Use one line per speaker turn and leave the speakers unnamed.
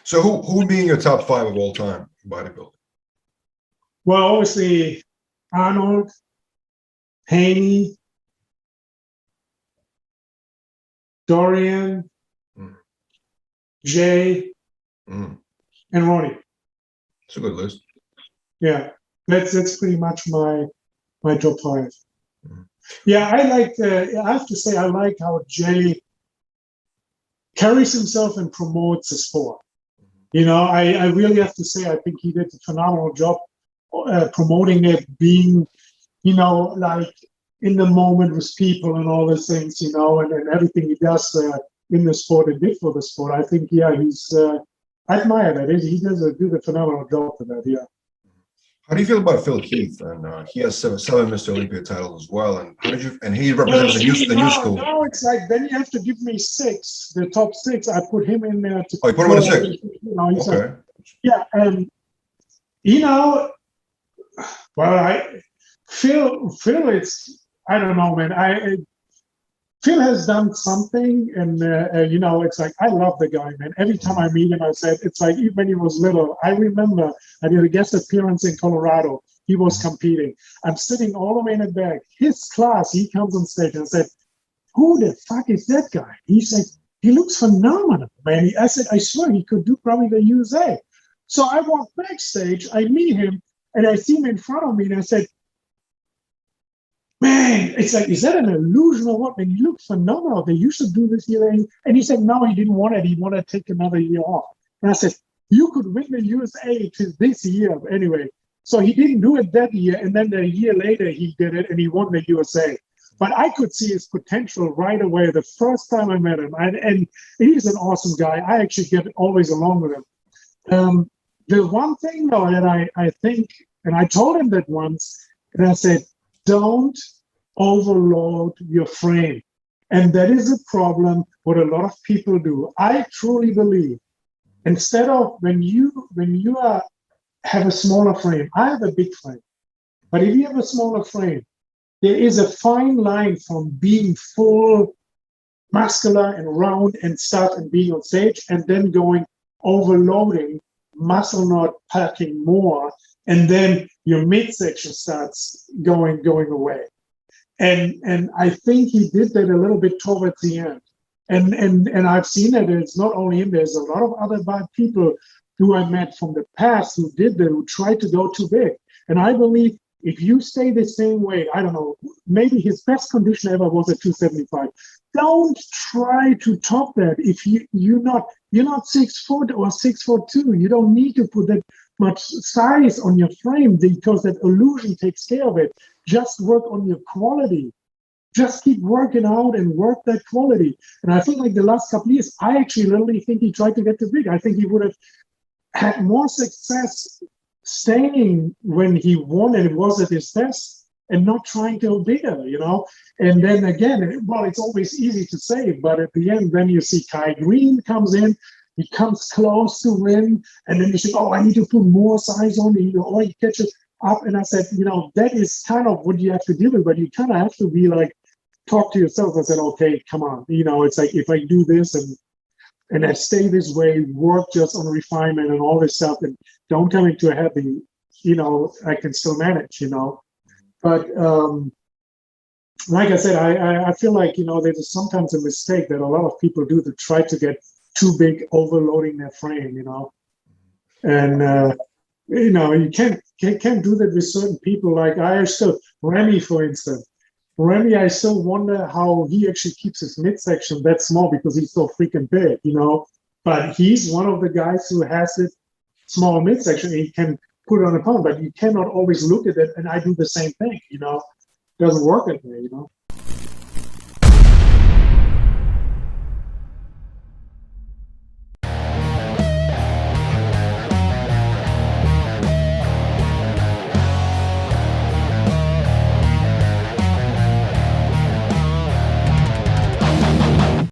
So who would be in your top 5 of all time in bodybuilding?
Well, obviously Arnold, Haney, Dorian, Jay, and Ronnie.
It's a good list.
Yeah, that's pretty much my top 5. Yeah, I have to say, I like how Jay carries himself and promotes the sport. You know, I really have to say, I think he did a phenomenal job promoting it, being, you know, like in the moment with people and all those things, you know, and everything he does in the sport and did for the sport. I think, yeah, I admire that. He does a phenomenal job for that, yeah.
How do you feel about Phil Heath? And he has 7 Mr. Olympia titles as well. And how did you? And he represents the new school.
Now it's like, then you have to give me 6, the top 6. I put him in there.
Oh, you put him in the 6.
You know, he's
okay.
Like, yeah, and you know, well, Phil, it's, I don't know, man. Phil has done something, and you know, it's like, I love the guy, man. Every time I meet him, I said, it's like, even when he was little, I remember I did a guest appearance in Colorado. He was competing. I'm sitting all the way in the back. His class, he comes on stage and I said, who the fuck is that guy? He said, he looks phenomenal, man. I said, I swear he could do probably the USA. So I walk backstage, I meet him, and I see him in front of me, and I said, man, it's like, is that an illusion or what? Man, you look phenomenal. They used to do this year. And he said, no, he didn't want it. He wanted to take another year off. And I said, you could win the USA to this year anyway. So he didn't do it that year. And then a year later, he did it and he won the USA. But I could see his potential right away the first time I met him. And he's an awesome guy. I actually get always along with him. The one thing, though, that I think, and I told him that once, and I said, don't overload your frame. And that is a problem what a lot of people do. I truly believe, instead of when you have a smaller frame, I have a big frame, but if you have a smaller frame, there is a fine line from being full, muscular and round and stuff and being on stage, and then going overloading, muscle not packing more, and then your midsection starts going away. And I think he did that a little bit towards the end. And I've seen that it's not only him, there's a lot of other bad people who I met from the past who did that, who tried to go too big. And I believe if you stay the same weight, I don't know, maybe his best condition ever was at 275. Don't try to top that. If you're not 6 foot or 6'2", you don't need to put that much size on your frame because that illusion takes care of it. Just work on your quality. Just keep working out and work that quality. And I think like the last couple of years, I actually literally think he tried to get too big. I think he would have had more success staying when he won and it was at his best and not trying to go bigger, you know? And then again, well, it's always easy to say, but at the end, then you see Kai Green comes in, he comes close to win, and then you say, oh, I need to put more size on it, or he catches up. And I said, you know, that is kind of what you have to do, but you kind of have to be like, talk to yourself and said, okay, come on. You know, it's like, if I do this and I stay this way, work just on refinement and all this stuff, and don't come into a heavy, you know, I can still manage, you know. But like I said, I feel like, you know, there's sometimes a mistake that a lot of people do to try to get too big, overloading their frame, you know. And, you know, you can't do that with certain people. Like Remy, for instance. Remy, I still wonder how he actually keeps his midsection that small because he's so freaking big, you know. But he's one of the guys who has it small midsection. He can put it on a pound, but you cannot always look at it. And I do the same thing, you know. It doesn't work that way, you know.